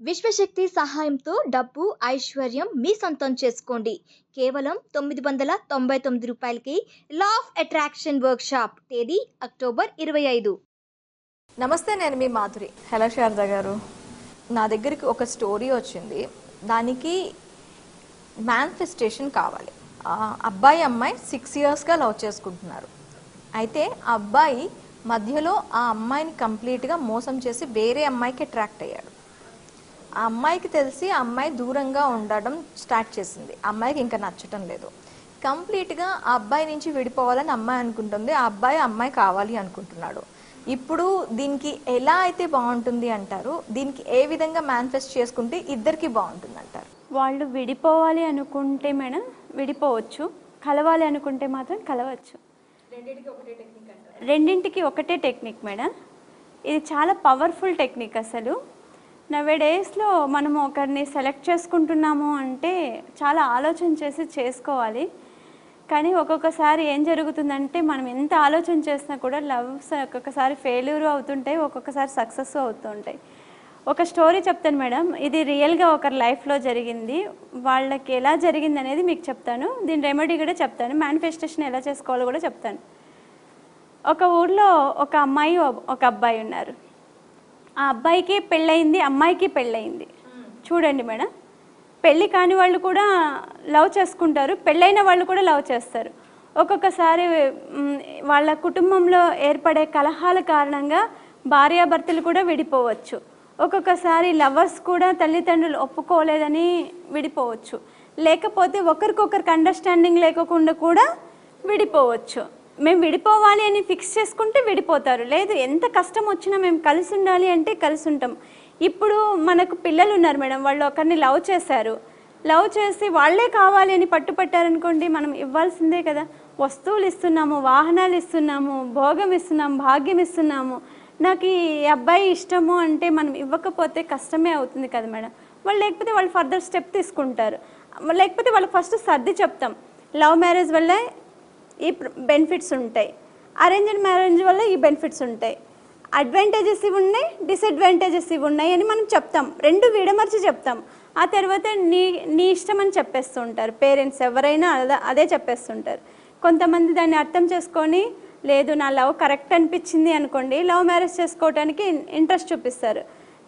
విశ్వశక్తి సహాయంతో డబ్బు, ఐశ్వర్యం మీ సొంతం చేసుకోండి. కేవలం రూ. 999కి లా ఆఫ్ అట్రాక్షన్ వర్క్షాప్. తేదీ అక్టోబర్ 25. నమస్తే, నేను మీ మాధురి. హలో శారద గారు, నా దగ్గరికి ఒక స్టోరీ వచ్చింది. దానికి మేనిఫెస్టేషన్ కావాలి. అబ్బాయి అమ్మాయి 6 ఇయర్స్గా లవ్ చేసుకుంటున్నారు. అయితే ఆ అబ్బాయి మధ్యలో ఆ అమ్మాయిని కంప్లీట్గా మోసం చేసి వేరే అమ్మాయికి అట్రాక్ట్ అయ్యాడు. ఆ అమ్మాయికి తెలిసి ఆ అమ్మాయి దూరంగా ఉండడం స్టార్ట్ చేసింది. ఆ అమ్మాయికి ఇంకా నచ్చటం లేదు. కంప్లీట్గా ఆ అబ్బాయి నుంచి విడిపోవాలని అమ్మాయి అనుకుంటుంది. ఆ అమ్మాయి కావాలి అనుకుంటున్నాడు. ఇప్పుడు దీనికి ఎలా అయితే బాగుంటుంది అంటారు? దీనికి ఏ విధంగా మేనిఫెస్ట్ చేసుకుంటే ఇద్దరికి బాగుంటుంది అంటారు? వాళ్ళు విడిపోవాలి అనుకుంటే మేడం విడిపోవచ్చు, కలవాలి అనుకుంటే మాత్రం కలవచ్చు. రెండింటికి ఒకటే టెక్నిక్ మేడం. ఇది చాలా పవర్ఫుల్ టెక్నిక్. అసలు నవే డేస్లో మనము ఒకరిని సెలెక్ట్ చేసుకుంటున్నాము అంటే చాలా ఆలోచన చేసి చేసుకోవాలి. కానీ ఒక్కొక్కసారి ఏం జరుగుతుందంటే మనం ఎంత ఆలోచన చేసినా కూడా లవ్స్ ఒక్కొక్కసారి ఫెయిల్యూర్ అవుతుంటాయి, ఒక్కొక్కసారి సక్సెస్ అవుతుంటాయి. ఒక స్టోరీ చెప్తాను మేడం. ఇది రియల్గా ఒకరి లైఫ్లో జరిగింది. వాళ్ళకి ఎలా జరిగింది అనేది మీకు చెప్తాను. దీని రెమెడీ కూడా చెప్తాను. మేనిఫెస్టేషన్ ఎలా చేసుకోవాలో కూడా చెప్తాను. ఒక ఊర్లో ఒక అమ్మాయి ఒక అబ్బాయి ఉన్నారు. ఆ అబ్బాయికి పెళ్ళయింది, అమ్మాయికి పెళ్ళయింది. చూడండి మేడం, పెళ్ళి కాని వాళ్ళు కూడా లవ్ చేసుకుంటారు, పెళ్ళైన వాళ్ళు కూడా లవ్ చేస్తారు. ఒక్కొక్కసారి వాళ్ళ కుటుంబంలో ఏర్పడే కలహాల కారణంగా భార్యాభర్తలు కూడా విడిపోవచ్చు. ఒక్కొక్కసారి లవర్స్ కూడా తల్లిదండ్రులు ఒప్పుకోలేదని విడిపోవచ్చు. లేకపోతే ఒకరికొకరికి అండర్స్టాండింగ్ లేకుండా కూడా విడిపోవచ్చు. మేము విడిపోవాలి అని ఫిక్స్ చేసుకుంటే విడిపోతారు. లేదు, ఎంత కష్టం వచ్చినా మేము కలిసి ఉండాలి అంటే కలిసి ఉంటాం. ఇప్పుడు మనకు పిల్లలు ఉన్నారు మేడం, వాళ్ళు ఒకరిని లవ్ చేశారు. లవ్ చేసి వాళ్ళే కావాలి అని పట్టుపట్టారనుకోండి, మనం ఇవ్వాల్సిందే కదా. వస్తువులు ఇస్తున్నాము, వాహనాలు ఇస్తున్నాము, భోగం ఇస్తున్నాము, భాగ్యం ఇస్తున్నాము. నాకు ఈ అబ్బాయి ఇష్టము అంటే మనం ఇవ్వకపోతే కష్టమే అవుతుంది కదా మేడం. లేకపోతే వాళ్ళు ఫర్దర్ స్టెప్ తీసుకుంటారు. లేకపోతే వాళ్ళకి ఫస్ట్ సర్ది చెప్తాం. లవ్ మ్యారేజ్ వల్ల ఈ బెనిఫిట్స్ ఉంటాయి, అరేంజ్డ్ మ్యారేజ్ వల్ల ఈ బెనిఫిట్స్ ఉంటాయి, అడ్వాంటేజెస్ ఇవి ఉన్నాయి, డిసడ్వాంటేజెస్ ఇవి ఉన్నాయి అని మనం చెప్తాం. రెండు విడమర్చి చెప్తాం. ఆ తర్వాత నీ ఇష్టం అని చెప్పేస్తూ ఉంటారు పేరెంట్స్. ఎవరైనా అదే చెప్పేస్తుంటారు. కొంతమంది దాన్ని అర్థం చేసుకొని, లేదు నా లవ్ కరెక్ట్ అనిపించింది అనుకోండి, లవ్ మ్యారేజ్ చేసుకోవడానికి ఇంట్రెస్ట్ చూపిస్తారు.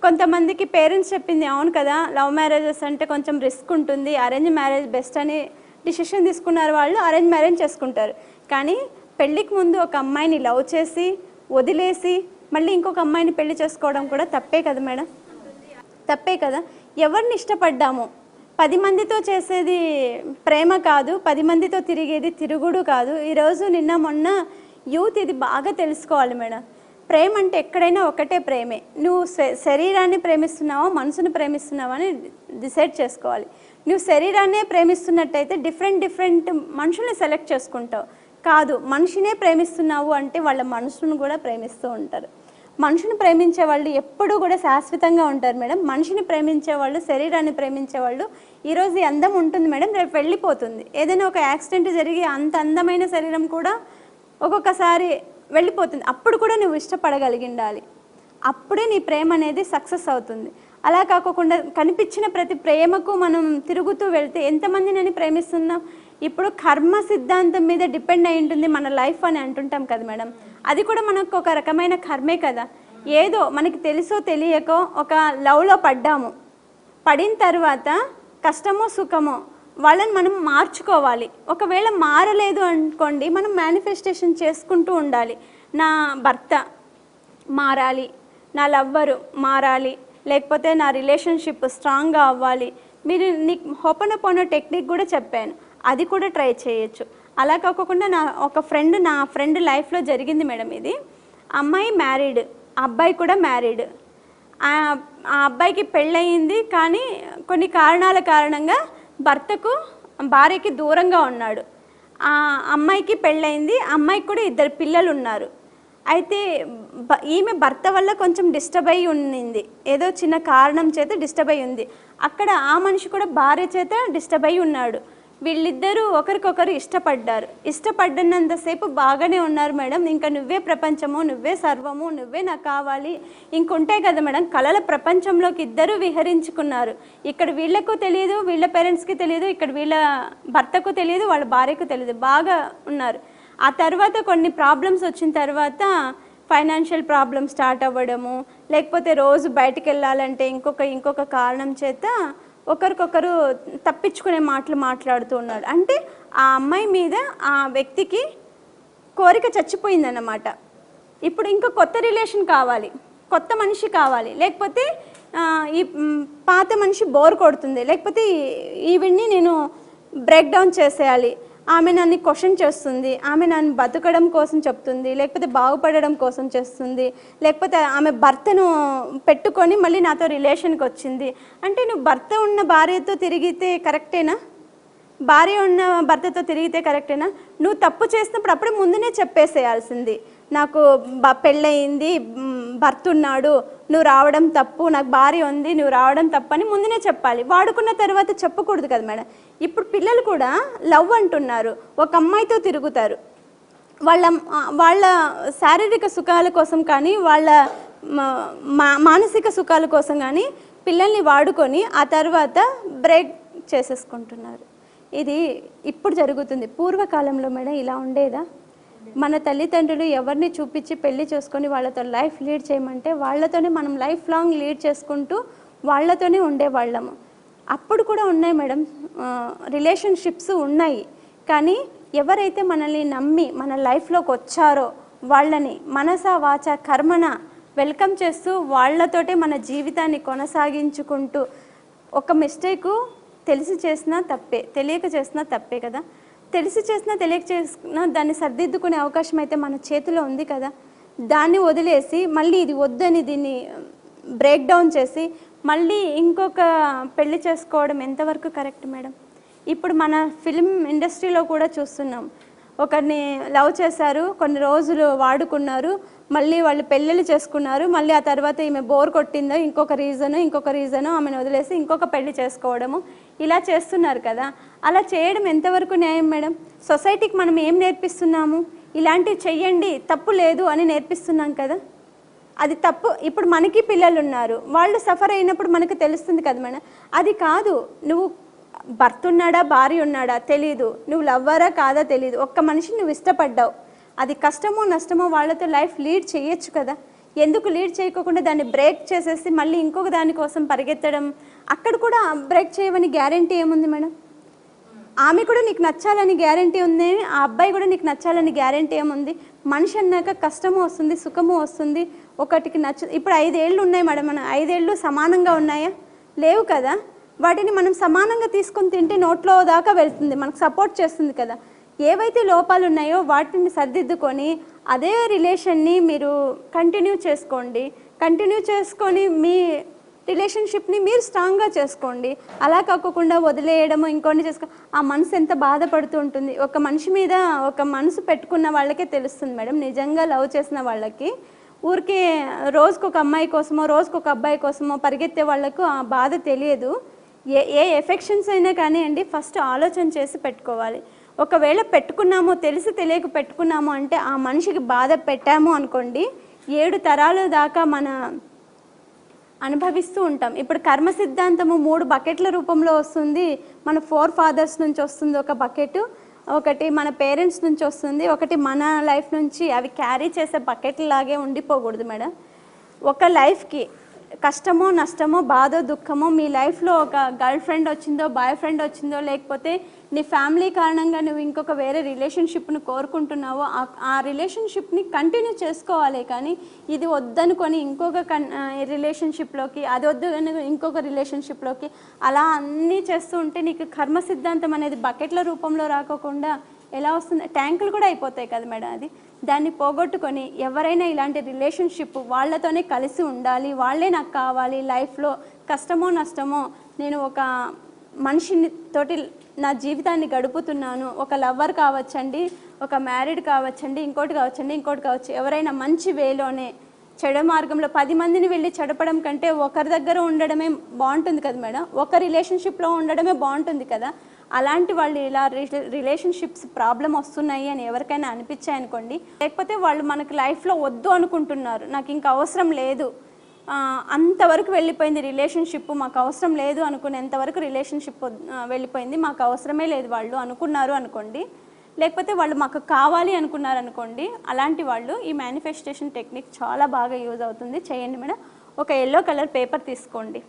కొంతమందికి పేరెంట్స్ చెప్పింది అవును కదా, లవ్ మ్యారేజెస్ అంటే కొంచెం రిస్క్ ఉంటుంది, అరేంజ్ మ్యారేజ్ బెస్ట్ అని డిసిషన్ తీసుకున్నారు, వాళ్ళు అరేంజ్ మ్యారేజ్ చేసుకుంటారు. కానీ పెళ్ళికి ముందు ఒక అమ్మాయిని లవ్ చేసి వదిలేసి మళ్ళీ ఇంకొక అమ్మాయిని పెళ్లి చేసుకోవడం కూడా తప్పే కదా మేడం, తప్పే కదా. ఎవరిని ఇష్టపడ్డాము, 10 మందితో చేసేది ప్రేమ కాదు, 10 మందితో తిరిగేది తిరుగుడు కాదు. ఈరోజు నిన్న మొన్న యూత్ ఇది బాగా తెలుసుకోవాలి మేడం. ప్రేమ అంటే ఎక్కడైనా ఒకటే ప్రేమే. నువ్వు శరీరాన్ని ప్రేమిస్తున్నావా, మనసును ప్రేమిస్తున్నావా అని డిసైడ్ చేసుకోవాలి. నువ్వు శరీరాన్నే ప్రేమిస్తున్నట్టయితే డిఫరెంట్ మనుషుల్ని సెలెక్ట్ చేసుకుంటావు. కాదు, మనిషినే ప్రేమిస్తున్నావు అంటే వాళ్ళ మనసును కూడా ప్రేమిస్తూ ఉంటారు. మనుషుని ప్రేమించే వాళ్ళు ఎప్పుడూ కూడా శాశ్వతంగా ఉంటారు మేడం. మనిషిని ప్రేమించే వాళ్ళు, శరీరాన్ని ప్రేమించే వాళ్ళు, ఈరోజు ఈ అందం ఉంటుంది మేడం, రేపు వెళ్ళిపోతుంది. ఏదైనా ఒక యాక్సిడెంట్ జరిగి అంత అందమైన శరీరం కూడా ఒక్కొక్కసారి వెళ్ళిపోతుంది. అప్పుడు కూడా నువ్వు ఇష్టపడగలిగిండాలి. అప్పుడే నీ ప్రేమ అనేది సక్సెస్ అవుతుంది. అలా కాకుండా కనిపించిన ప్రతి ప్రేమకు మనం తిరుగుతూ వెళ్తే ఎంతమందిని ప్రేమిస్తున్నాం. ఇప్పుడు కర్మ సిద్ధాంతం మీద డిపెండ్ అయి ఉంటుంది మన లైఫ్ అని అంటుంటాం కదా మేడం. అది కూడా మనకు ఒక రకమైన కర్మే కదా. ఏదో మనకి తెలుసో తెలియకో ఒక లవ్లో పడ్డాము, పడిన తర్వాత కష్టమో సుఖమో వాళ్ళని మనం మార్చుకోవాలి. ఒకవేళ మారలేదు అనుకోండి, మనం మేనిఫెస్టేషన్ చేసుకుంటూ ఉండాలి. నా భర్త మారాలి, నా లవ్వరు మారాలి, లేకపోతే నా రిలేషన్షిప్ స్ట్రాంగ్గా అవ్వాలి. మీరు నీకు హోపనపోనో టెక్నిక్ కూడా చెప్పాను, అది కూడా ట్రై చేయొచ్చు. అలా కాకుండా నా ఫ్రెండ్ లైఫ్లో జరిగింది మేడం ఇది. అమ్మాయి మ్యారీడ్, అబ్బాయి కూడా మ్యారీడ్. ఆ అబ్బాయికి పెళ్ళయింది, కానీ కొన్ని కారణాల కారణంగా భార్యకి దూరంగా ఉన్నాడు. ఆ అమ్మాయికి పెళ్ళయింది, అమ్మాయికి కూడా 2 పిల్లలు ఉన్నారు. అయితే ఈమె భర్త వల్ల కొంచెం డిస్టర్బ్ అయ్యి ఉన్నింది, ఏదో చిన్న కారణం చేత డిస్టర్బ్ అయ్యి ఉంది. అక్కడ ఆ మనిషి కూడా భార్య చేత డిస్టర్బ్ అయ్యి ఉన్నాడు. వీళ్ళిద్దరూ ఒకరికొకరు ఇష్టపడ్డన్నంతసేపు బాగానే ఉన్నారు మేడం. ఇంకా నువ్వే ప్రపంచము, నువ్వే సర్వము, నువ్వే నాకు కావాలి ఇంకుంటాయి కదా మేడం. కళల ప్రపంచంలోకి ఇద్దరు విహరించుకున్నారు. ఇక్కడ వీళ్ళకు తెలియదు, వీళ్ళ పేరెంట్స్కి తెలియదు, ఇక్కడ వీళ్ళ భర్తకు తెలియదు, వాళ్ళ భార్యకు తెలియదు, బాగా ఉన్నారు. ఆ తర్వాత కొన్ని ప్రాబ్లమ్స్ వచ్చిన తర్వాత ఫైనాన్షియల్ ప్రాబ్లమ్ స్టార్ట్ అవ్వడము, లేకపోతే రోజు బయటికి వెళ్ళాలంటే ఇంకొక కారణం చేత ఒకరికొకరు తప్పించుకునే మాటలు మాట్లాడుతూ ఉన్నాడు. అంటే ఆ అమ్మాయి మీద ఆ వ్యక్తికి కోరిక చచ్చిపోయిందన్నమాట. ఇప్పుడు ఇంకా కొత్త రిలేషన్ కావాలి, కొత్త మనిషి కావాలి, లేకపోతే ఈ పాత మనిషి బోర్ కొడుతుంది, లేకపోతే ఈవిడ్ని నేను బ్రేక్ డౌన్ చేసేయాలి, ఆమె నన్ను క్వశ్చన్ చేస్తుంది, ఆమె నన్ను బతకడం కోసం చెప్తుంది, లేకపోతే బాగుపడడం కోసం చేస్తుంది, లేకపోతే ఆమె భర్తను పెట్టుకొని మళ్ళీ నాతో రిలేషన్కి వచ్చింది అంటే నువ్వు భర్త ఉన్న భార్యతో తిరిగితే కరెక్టేనా? భార్య ఉన్న భర్తతో తిరిగితే కరెక్టేనా? నువ్వు తప్పు చేసినప్పుడు అప్పుడే ముందునే చెప్పేసేయాల్సింది, నాకు పెళ్ళయింది, భర్త ఉన్నాడు, నువ్వు రావడం తప్పు, నాకు భార్య ఉంది, నువ్వు రావడం తప్పు అని ముందునే చెప్పాలి. వాడుకున్న తర్వాత చెప్పకూడదు కదా మేడం. ఇప్పుడు పిల్లలు కూడా లవ్ అంటున్నారు, ఒక అమ్మాయితో తిరుగుతారు, వాళ్ళ శారీరక సుఖాల కోసం కానీ వాళ్ళ మానసిక సుఖాల కోసం కానీ పిల్లల్ని వాడుకొని ఆ తర్వాత బ్రేక్ చేసేసుకుంటున్నారు. ఇది ఇప్పుడు జరుగుతుంది. పూర్వకాలంలో మేడం ఇలా ఉండేదా? మన తల్లిదండ్రులు ఎవరిని చూపించి పెళ్లి చేసుకొని వాళ్ళతో లైఫ్ లీడ్ చేయమంటే వాళ్ళతోనే మనం లైఫ్ లాంగ్ లీడ్ చేసుకుంటూ వాళ్ళతోనే ఉండేవాళ్ళము. అప్పుడు కూడా ఉన్నాయి మేడం, రిలేషన్షిప్స్ ఉన్నాయి. కానీ ఎవరైతే మనల్ని నమ్మి మన లైఫ్లోకి వచ్చారో వాళ్ళని మనస వాచ కర్మన వెల్కమ్ చేస్తూ వాళ్ళతోటే మన జీవితాన్ని కొనసాగించుకుంటూ, ఒక మిస్టేకు తెలిసి చేసినా తప్పే, తెలియక చేసినా తప్పే కదా. తెలిసి చేసినా తెలియక చేసినా దాన్ని సర్దిద్దుకునే అవకాశం అయితే మన చేతిలో ఉంది కదా. దాన్ని వదిలేసి మళ్ళీ ఇది వద్దని దీన్ని బ్రేక్ డౌన్ చేసి మళ్ళీ ఇంకొక పెళ్లి చేసుకోవడం ఎంతవరకు కరెక్ట్ మేడం? ఇప్పుడు మన ఫిల్మ్ ఇండస్ట్రీలో కూడా చూస్తున్నాం, ఒకరిని లవ్ చేశారు, కొన్ని రోజులు వాడుకున్నారు, మళ్ళీ వాళ్ళు పెళ్ళిళ్ళు చేసుకున్నారు, మళ్ళీ ఆ తర్వాత ఈమె బోర్ కొట్టిందో ఇంకొక రీజను ఆమెను వదిలేసి ఇంకొక పెళ్లి చేసుకోవడము ఇలా చేస్తున్నారు కదా. అలా చేయడం ఎంతవరకు న్యాయం మేడం? సొసైటీకి మనం ఏం నేర్పిస్తున్నాము? ఇలాంటివి చెయ్యండి, తప్పు లేదు అని నేర్పిస్తున్నాం కదా. అది తప్పు. ఇప్పుడు మనకి పిల్లలు ఉన్నారు, వాళ్ళు సఫర్ అయినప్పుడు మనకు తెలుస్తుంది కదా మేడం. అది కాదు, నువ్వు భర్త ఉన్నాడా భార్య ఉన్నాడా తెలీదు, నువ్వు లవ్వరా కాదా తెలీదు, ఒక్క మనిషిని నువ్వు ఇష్టపడ్డావు, అది కష్టమో నష్టమో వాళ్ళతో లైఫ్ లీడ్ చేయొచ్చు కదా. ఎందుకు లీడ్ చేయకోకుండా దాన్ని బ్రేక్ చేసేసి మళ్ళీ ఇంకొక దానికోసం పరిగెత్తడం? అక్కడ కూడా బ్రేక్ చేయవని గ్యారంటీ ఏముంది మేడం? ఆమె కూడా నీకు నచ్చాలని గ్యారంటీ ఉంది, ఆ అబ్బాయి కూడా నీకు నచ్చాలని గ్యారంటీ ఏముంది? మనిషి అన్నాక కష్టము వస్తుంది, సుఖము వస్తుంది. ఒకటికి ఇప్పుడు 5 ఏళ్ళు ఉన్నాయి మేడం, మన 5 ఏళ్ళు సమానంగా ఉన్నాయా? లేవు కదా. వాటిని మనం సమానంగా తీసుకొని తింటే నోట్లో దాకా వెళ్తుంది, మనకు సపోర్ట్ చేస్తుంది కదా. ఏవైతే లోపాలు ఉన్నాయో వాటిని సర్దిద్దుకొని అదే రిలేషన్ని మీరు కంటిన్యూ చేసుకొని మీ రిలేషన్షిప్ని మీరు స్ట్రాంగ్గా చేసుకోండి. అలా కాకుండా వదిలేయడము ఇంకొన్ని ఆ మనసు ఎంత బాధపడుతూ ఉంటుంది. ఒక మనిషి మీద ఒక మనసు పెట్టుకున్న వాళ్ళకే తెలుస్తుంది మేడం, నిజంగా లవ్ చేసిన వాళ్ళకి. ఊరికే రోజుకొక అమ్మాయి కోసమో రోజుకొక అబ్బాయి కోసమో పరిగెత్తే వాళ్ళకు ఆ బాధ తెలియదు. ఏ ఎఫెక్షన్స్ అయినా కానివ్వండి, ఫస్ట్ ఆలోచన చేసి పెట్టుకోవాలి. ఒకవేళ పెట్టుకున్నామో తెలిసి తెలియక పెట్టుకున్నాము అంటే ఆ మనిషికి బాధ పెట్టాము అనుకోండి, 7 తరాల దాకా మన అనుభవిస్తూ ఉంటాం. ఇప్పుడు కర్మ సిద్ధాంతము 3 బకెట్ల రూపంలో వస్తుంది. మన 4 ఫాదర్స్ నుంచి వస్తుంది ఒక బకెట్, ఒకటి మన పేరెంట్స్ నుంచి వస్తుంది, ఒకటి మన లైఫ్ నుంచి. అవి క్యారీ చేసే బకెట్ లాగే ఉండిపోకూడదు మేడం. ఒక లైఫ్కి కష్టమో నష్టమో బాధో దుఃఖమో మీ లైఫ్లో ఒక గర్ల్ ఫ్రెండ్ వచ్చిందో బాయ్ ఫ్రెండ్ వచ్చిందో, లేకపోతే నీ ఫ్యామిలీ కారణంగా నువ్వు ఇంకొక వేరే రిలేషన్షిప్ను కోరుకుంటున్నావో ఆ రిలేషన్షిప్ని కంటిన్యూ చేసుకోవాలి. కానీ ఇది వద్దనుకొని ఇంకొక రిలేషన్షిప్లోకి, అది వద్దు ఇంకొక రిలేషన్షిప్లోకి అలా అన్నీ చేస్తూ ఉంటే నీకు కర్మ సిద్ధాంతం అనేది బకెట్ల రూపంలో రాకోకుండా ఎలా వస్తుంది? ట్యాంకులు కూడా అయిపోతాయి కదా మేడం. అది దాన్ని పోగొట్టుకొని ఎవరైనా ఇలాంటి రిలేషన్షిప్ వాళ్ళతోనే కలిసి ఉండాలి, వాళ్ళే నాకు కావాలి లైఫ్లో. కష్టమో నష్టమో నేను ఒక మనిషిని తోటి నా జీవితాన్ని గడుపుతున్నాను. ఒక లవ్వర్ కావచ్చండి, ఒక మ్యారీడ్ కావచ్చండి, ఇంకోటి కావచ్చు. ఎవరైనా మంచి వేలోనే, చెడు మార్గంలో 10 మందిని వెళ్ళి చెడపడం కంటే ఒకరి దగ్గర ఉండడమే బాగుంటుంది కదా మేడం. ఒక రిలేషన్షిప్లో ఉండడమే బాగుంటుంది కదా. అలాంటి వాళ్ళు ఇలా రిలేషన్షిప్స్ ప్రాబ్లం వస్తున్నాయి అని ఎవరికైనా అనిపించాయనుకోండి, లేకపోతే వాళ్ళు మనకి లైఫ్లో వద్దు అనుకుంటున్నారు, నాకు ఇంకా అవసరం లేదు, అంతవరకు వెళ్ళిపోయింది రిలేషన్షిప్, మాకు అవసరం లేదు అనుకునేంతవరకు రిలేషన్షిప్ వెళ్ళిపోయింది, మాకు అవసరమే లేదు వాళ్ళు అనుకున్నారు అనుకోండి, లేకపోతే వాళ్ళు మాకు కావాలి అనుకున్నారు అనుకోండి, అలాంటి వాళ్ళు ఈ మేనిఫెస్టేషన్ టెక్నిక్ చాలా బాగా యూజ్ అవుతుంది. చేయండి మేడం. ఒక ఎల్లో కలర్ పేపర్ తీసుకోండి.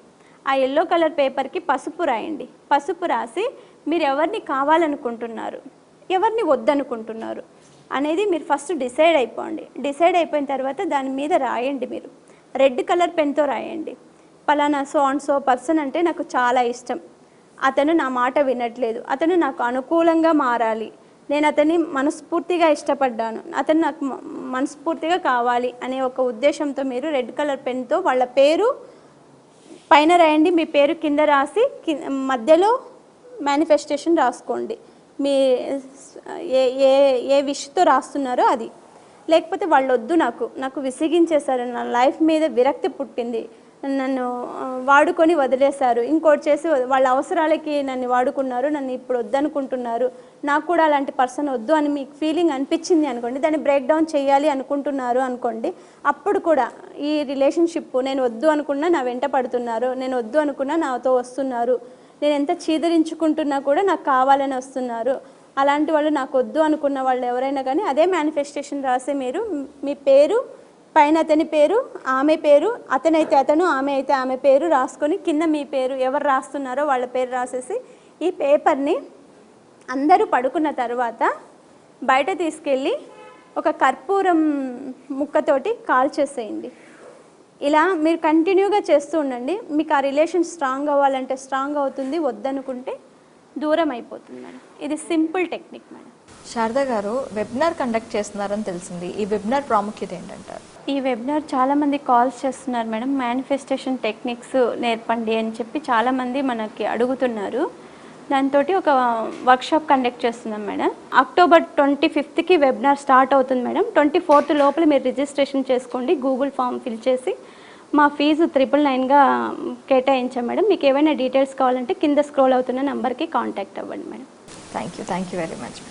ఆ ఎల్లో కలర్ పేపర్కి పసుపు రాయండి. పసుపు రాసి మీరు ఎవరిని కావాలనుకుంటున్నారు, ఎవరిని వద్దనుకుంటున్నారు అనేది మీరు ఫస్ట్ డిసైడ్ అయిపోండి. డిసైడ్ అయిపోయిన తర్వాత దాని మీద రాయండి. మీరు రెడ్ కలర్ పెన్తో రాయండి. పలానా సో పర్సన్ అంటే నాకు చాలా ఇష్టం, అతను నా మాట వినట్లేదు, అతను నాకు అనుకూలంగా మారాలి, నేను అతన్ని మనస్ఫూర్తిగా ఇష్టపడ్డాను, అతను నాకు మనస్ఫూర్తిగా కావాలి అనే ఒక ఉద్దేశంతో మీరు రెడ్ కలర్ పెన్తో వాళ్ళ పేరు పైన రాయండి, మీ పేరు కింద రాసి మధ్యలో మేనిఫెస్టేషన్ రాసుకోండి. మీ ఏ విష్తో రాస్తున్నారో అది. లేకపోతే వాళ్ళు వద్దు, నాకు విసిగించేశారు, నా లైఫ్ మీద విరక్తి పుట్టింది, నన్ను వాడుకొని వదిలేశారు, ఇంకోటి చేసి వాళ్ళ అవసరాలకి నన్ను వాడుకున్నారు, నన్ను ఇప్పుడు వద్దనుకుంటున్నారు, నాకు కూడా అలాంటి పర్సన్ వద్దు అని మీకు ఫీలింగ్ అనిపించింది అనుకోండి, దాన్ని బ్రేక్ డౌన్ చేయాలి అనుకుంటున్నారు అనుకోండి, అప్పుడు కూడా ఈ రిలేషన్షిప్ నేను వద్దు అనుకున్నా నా వెంట పడుతున్నారు, నేను వద్దు అనుకున్నా నాతో వస్తున్నారు, నేను ఎంత చీదరించుకుంటున్నా కూడా నాకు కావాలని వస్తున్నారు, అలాంటి వాళ్ళు నాకు వద్దు అనుకున్న వాళ్ళు ఎవరైనా కానీ అదే మేనిఫెస్టేషన్ రాసి మీరు మీ పేరు పైన అతని పేరు, ఆమె పేరు, అతనైతే అతను, ఆమె అయితే ఆమె పేరు రాసుకొని కింద మీ పేరు ఎవరు రాస్తున్నారో వాళ్ళ పేరు రాసేసి ఈ పేపర్ని అందరూ పడుకున్న తర్వాత బయట తీసుకెళ్ళి ఒక కర్పూరం ముక్కతోటి కాల్చేసేయండి. ఇలా మీరు కంటిన్యూగా చేస్తూ ఉండండి. మీకు ఆ రిలేషన్ స్ట్రాంగ్ అవ్వాలంటే స్ట్రాంగ్ అవుతుంది, వద్దనుకుంటే దూరం అయిపోతుంది మేడం. ఇది సింపుల్ టెక్నిక్ మేడం. శారద గారు వెబినార్ కండక్ట్ చేస్తున్నారని తెలిసింది. ఈ వెబినార్ ప్రాముఖ్యత ఏంటంటారు? ఈ వెబినార్ చాలామంది కాల్స్ చేస్తున్నారు మేడం, మేనిఫెస్టేషన్ టెక్నిక్స్ నేర్పండి అని చెప్పి చాలామంది మనకి అడుగుతున్నారు. దాంతో ఒక వర్క్షాప్ కండక్ట్ చేస్తున్నాం మేడం. అక్టోబర్ 25కి వెబినార్ స్టార్ట్ అవుతుంది మేడం. 24th లోపల మీరు రిజిస్ట్రేషన్ చేసుకోండి. గూగుల్ ఫామ్ ఫిల్ చేసి మా ఫీజు 999గా కేటాయించాం మేడం. మీకు ఏమైనా డీటెయిల్స్ కావాలంటే కింద స్క్రోల్ అవుతున్న నెంబర్కి కాంటాక్ట్ అవ్వండి madam. Thank you very much.